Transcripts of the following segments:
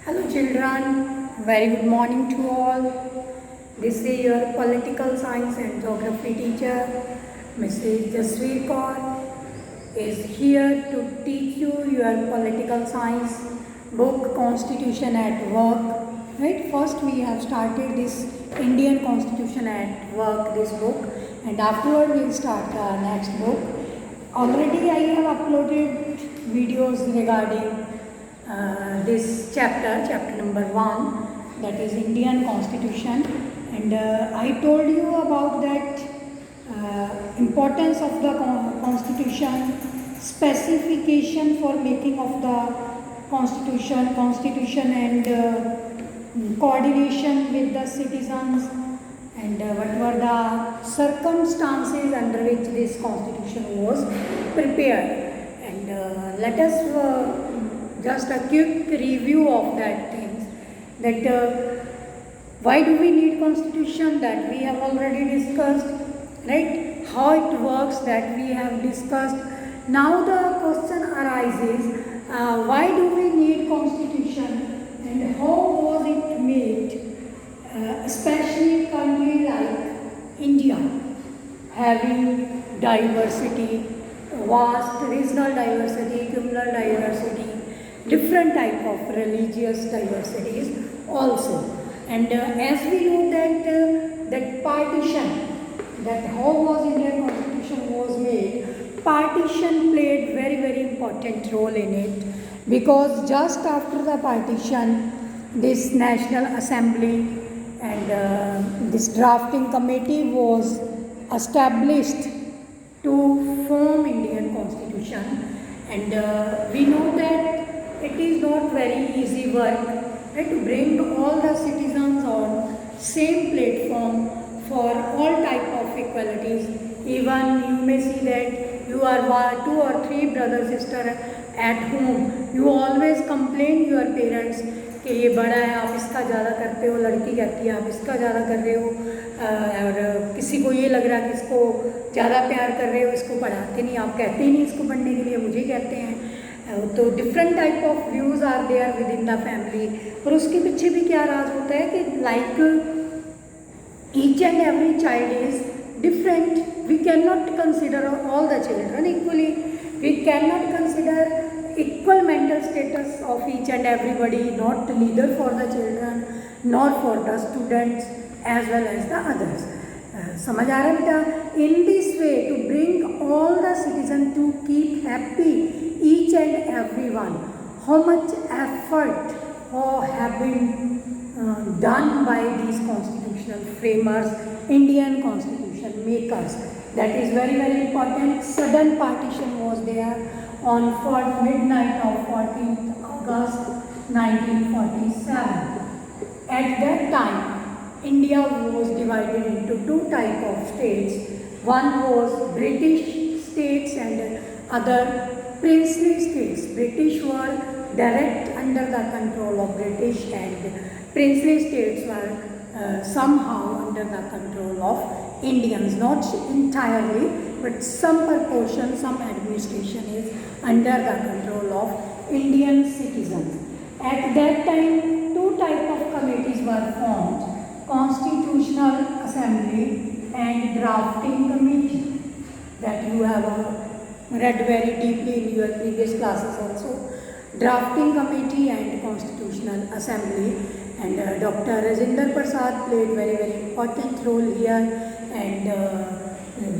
Hello children, very good morning to all. This is your political science and geography teacher, Mrs. Jasveer Kaur, is here to teach you your political science book Constitution at Work. Right? First we have started this Indian Constitution at Work, this book, and afterward we will start the next book. Already I have uploaded videos regarding this chapter number 1, that is Indian Constitution, and I told you about that importance of the Constitution, specification for making of the Constitution and coordination with the citizens, and what were the circumstances under which this Constitution was prepared. And let us just a quick review of that things, that why do we need Constitution, that we have already discussed, right? How it works, that we have discussed. Now the question arises, why do we need Constitution and how was it made, especially a country like India, having diversity, vast regional diversity, communal diversity, different type of religious diversities also. And as we know that partition, that how was Indian Constitution was made, partition played very important role in it, because just after the partition, this National Assembly and this drafting committee was established to form Indian Constitution. And we know that it is not very easy work, right, to bring all the citizens on same platform for all type of equalities. Even you may see that you are 2 or 3 brother sister at home, you always complain your parents कि ये बड़ा है आप इसका ज़्यादा करते हो, लड़की कहती है आप इसका ज़्यादा कर रहे हो, और किसी को ये लग रहा है कि इसको ज़्यादा प्यार कर रहे हो, इसको पढ़ाते नहीं, आप कहते ही नहीं इसको पढ़ने के लिए, मुझे कहते हैं. तो different type of views are there within the family. और उसके पीछे भी क्या राज होता है कि like each and every child is different. We can not consider all the children equally. We can not consider equal mental status of each and everybody, not neither for the children nor for the students as well as the others. समझ आ रहा है बेटा? In this way, to bring all the citizens to keep happy each and everyone, how much effort have been done by these constitutional framers, Indian constitution makers. That is very important. Sudden partition was there on midnight of 14th August 1947. At that time, India was divided into 2 types of states. One was British states and other princely states. British were direct under the control of British, and princely states were somehow under the control of Indians, not entirely, but some proportion, some administration is under the control of Indian citizens. At that time, 2 types of committees were formed: Constitutional Assembly and Drafting Committee, that you have read very deeply in your previous classes also. Drafting Committee and Constitutional Assembly, and Dr. Rajinder Prasad played very important role here, and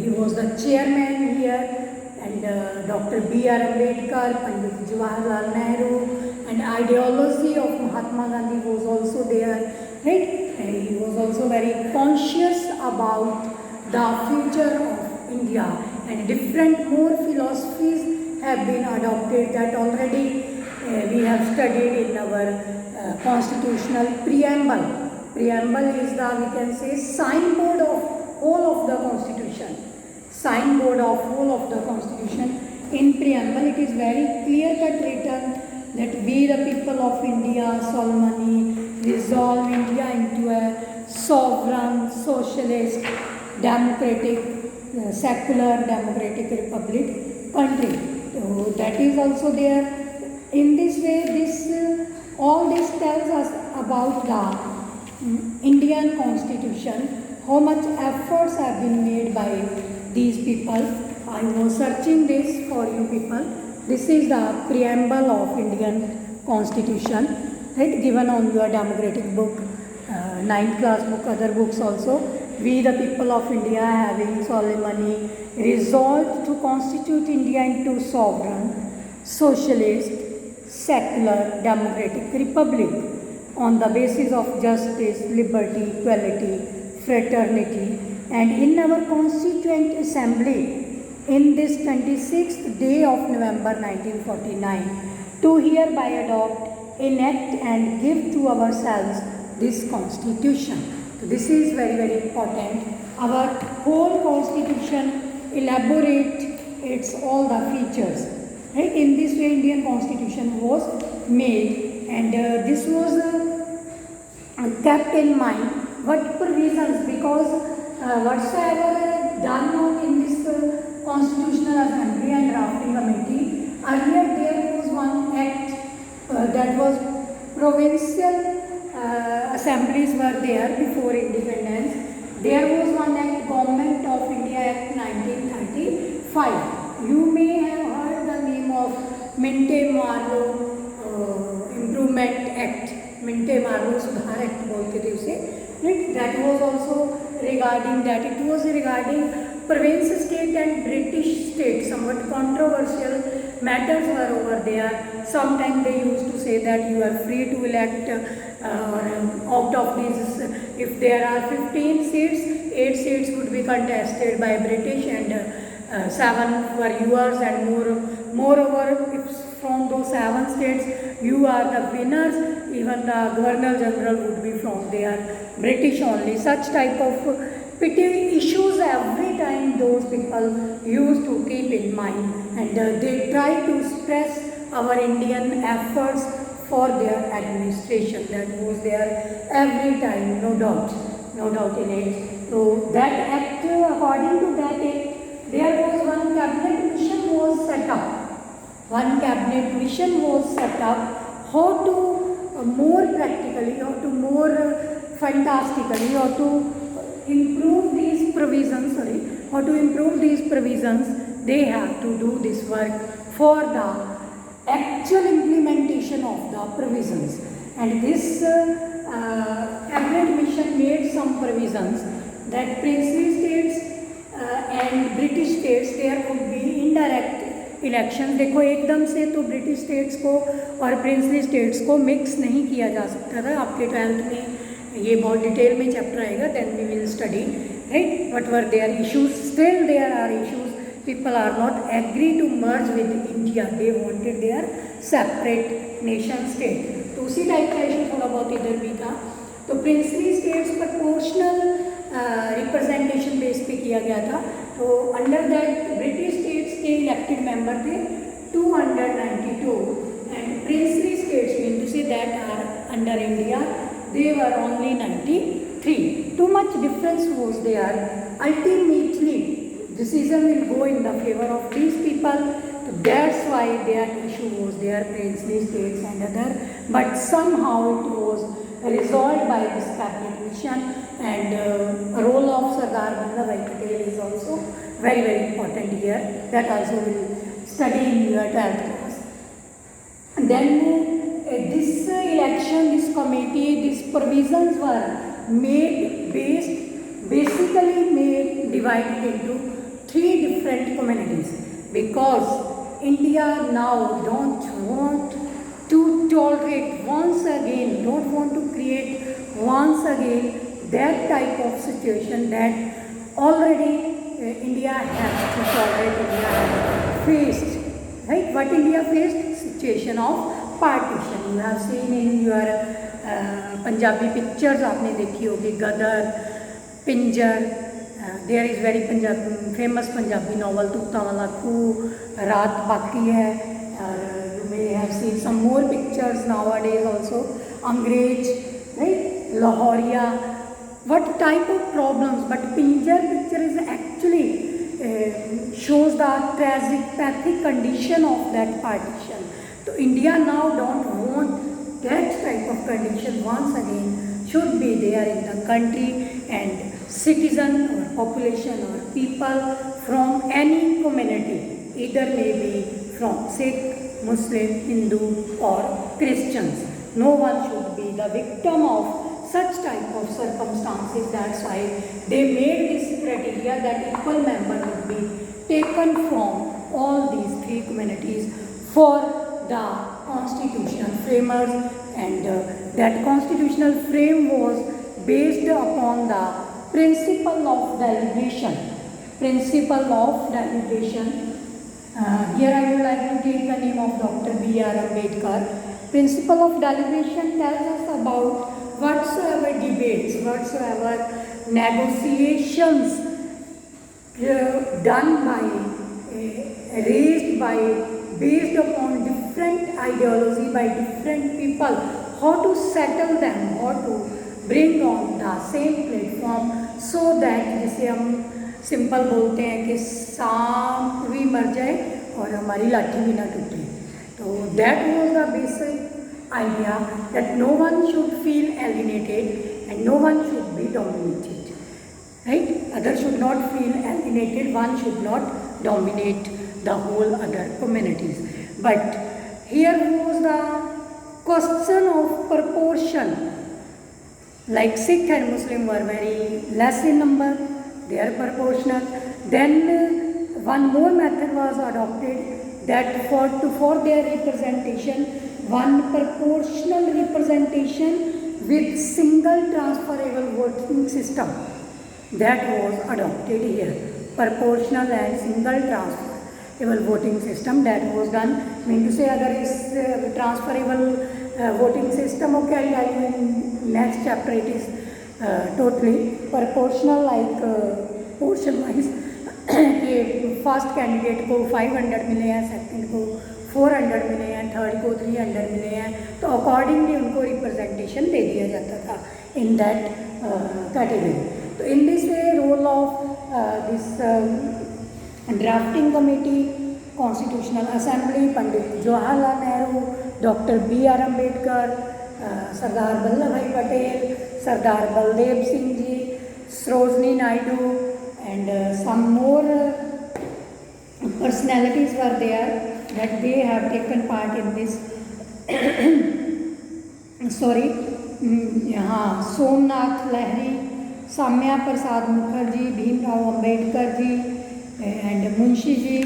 he was the chairman here, and Dr. B.R. Ambedkar, Pandit Jawaharlal Nehru, and ideology of Mahatma Gandhi was also there, right? And he was also very conscious about the future of India, and different more philosophies have been adopted that already we have studied in our constitutional preamble. Preamble is the, we can say, signboard of whole of the constitution. Signboard of whole of the constitution. In preamble it is very clear cut written that we the people of India solemnly resolve India into a sovereign, socialist, democratic, secular democratic republic country. So that is also there. In this way, this All this tells us about the Indian constitution, how much efforts have been made by these people. I was searching this for you people. This is the preamble of Indian constitution, right, given on your democratic book, 9th class book, other books also. We the people of India having solemnly resolved to constitute India into sovereign, socialist, secular, democratic republic on the basis of justice, liberty, equality, fraternity, and in our constituent assembly in this 26th day of November 1949 to hereby adopt, enact and give to ourselves this constitution. So this is very, very important. Our whole constitution elaborate its all the features. Right? In this way Indian constitution was made, and this was kept in mind what provisions, because whatsoever done on in this constitutional assembly and drafting committee, earlier there was one act that was provincial assemblies were there before independence. There was one act, Government of India Act 1935. You may have heard the name of Minto-Morley Improvement Act. Minto-Morley Sudhar Act बोलते थे उसे. That was also regarding that. It was regarding province state and British state. Somewhat controversial matters were over there. Sometimes they used to say that you are free to elect out of these, if there are 15 seats, 8 seats would be contested by British and 7 were yours, and moreover if from those 7 states you are the winners, even the Governor General would be from their British only. Such type of petty issues every time those people used to keep in mind, and they try to stress our Indian efforts for their administration. That was there every time, no doubt in it. So that act, according to that act, there was one cabinet mission was set up. One cabinet mission was set up how to more practically or to more fantastically or to improve these provisions, or to improve these provisions, they have to do this work for the actual implementation of the provisions. And this cabinet mission made some provisions that princely states and British states there would be indirect election. देखो एकदम से तो British states को और princely states को mix नहीं किया जा सकता था. आपके 12th में ये बहुत डिटेल में चैप्टर आएगा, then we will study, right, what were their issues. Still there are issues. People are not agree to merge with India. They wanted their separate nation state. तो उसी टाइप का issue थोड़ा बहुत इधर भी था. तो princely states proportional representation base पे किया गया था. तो अंडर दैट ब्रिटिश स्टेट्स के इलेक्टेड मेंबर थे 292 and princely states mean to say that are under India they were only 93. Too much difference was there. Ultimately decision will go in the favor of these people. So that's why their issue was there, princely states and other. But somehow it was resolved by this cabinet mission, and role of Sardar Vallabhbhai Patel is also very, very important here. That also will study in your 12th class. And then this election, this committee, these provisions were basically divided into 3 different communities, because India now don't want to tolerate don't want to create once again that type of situation that already India has to tolerate. India has faced, right? What India faced? Situation of partition. You have seen in your Punjabi pictures, आपने देखी होगी, गदर, पिंजर. There is very famous Punjabi novel तूता वाला खूह, रात बाकी है. You may have seen some more pictures nowadays also. Angrez, right? Lahoria. What type of problems? But Pinjar picture is actually shows the tragic, pathetic condition of that partition. So India now don't want that should be there in the country, and citizen or population or people from any community, either may be from Sikh, Muslim, Hindu or Christians. No one should be the victim of such type of circumstances. That's why they made this criteria that equal member would be taken from all these three communities for the constitutional framers, and that constitutional frame was based upon the principle of delegation. Principle of delegation. Here I would like to take the name of Dr. B.R. Ambedkar. Principle of delegation tells us about whatsoever debates, whatsoever negotiations done by, raised by, based upon different ideology by different people, how to settle them, how to bring on the same platform, so that जिसे हम simple बोलते हैं कि सांप भी मर जाए और हमारी लाठी भी ना टूटे. तो that was the basic idea, that no one should feel alienated and no one should be dominated. Right? Others should not feel alienated, one should not dominate the whole other communities. But here was the question of proportion. Like Sikh and Muslim were very less in number, they are proportional. Then one more method was adopted, that for their representation, one proportional representation with single transferable voting system, that was adopted here. Proportional and single transferable voting system, that was done. Mean to say, अगर इस transferable voting system को क्या लिया in next chapter, it is totally proportional, like portion wise. कि first candidate को 500 मिले हैं, second को 400 मिले हैं, थर्ड को 300 मिले हैं, तो अकॉर्डिंगली उनको रिप्रेजेंटेशन दे दिया जाता था इन दैट कैटेगरी. तो in this way role of this drafting committee, constitutional assembly, Pandit Jawaharlal Nehru, doctor B.R. Ambedkar, Sardar Vallabh Bhai Patel, Sardar Baldev Singh ji, Sarojini Naidu, and some more personalities were there, that they have taken part in this. Somnath Lahiri, Samya Prasad Mukherjee, Bhimrao Ambedkar ji, and Munshi ji.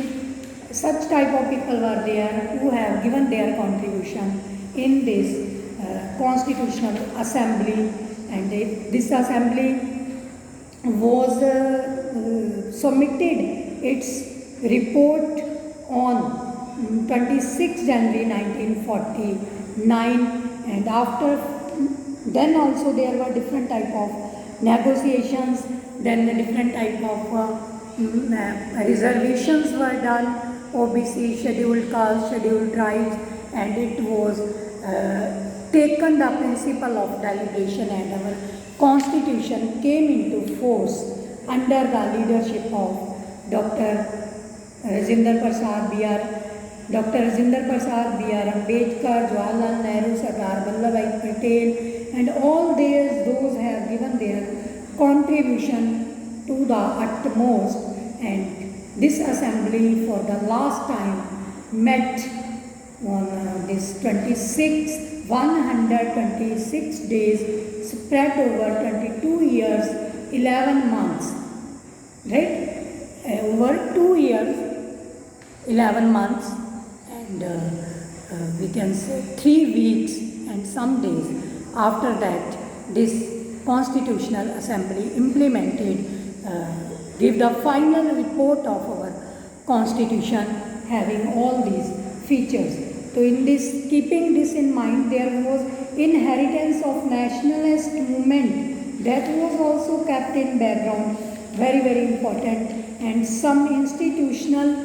Such type of people were there who have given their contribution in this constitutional assembly, and this assembly was submitted its report on 26 January 1949, and after then also there were different type of negotiations, then the different type of reservations were done, OBC, scheduled castes, scheduled tribes, and it was taken the principle of delegation, and our constitution came into force under the leadership of Dr. Rajinder Prasad B.R. Ambedkar, Jawaharlal Nehru, Sardar Vallabhbhai Patel, and all those have given their contribution to the utmost, and this assembly for the last time met on this 126 days spread over 22 years, 11 months, right? Over 2 years, 11 months, and we can say 3 weeks and some days after that, this Constitutional Assembly implemented, give the final report of our Constitution having all these features. So in this, keeping this in mind, there was inheritance of nationalist movement that was also kept in background, very very important, and some institutional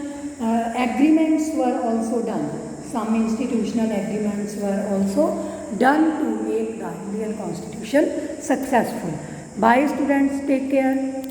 agreements were also done. Some institutional agreements were also done to make the Indian Constitution successful. Bye students, take care.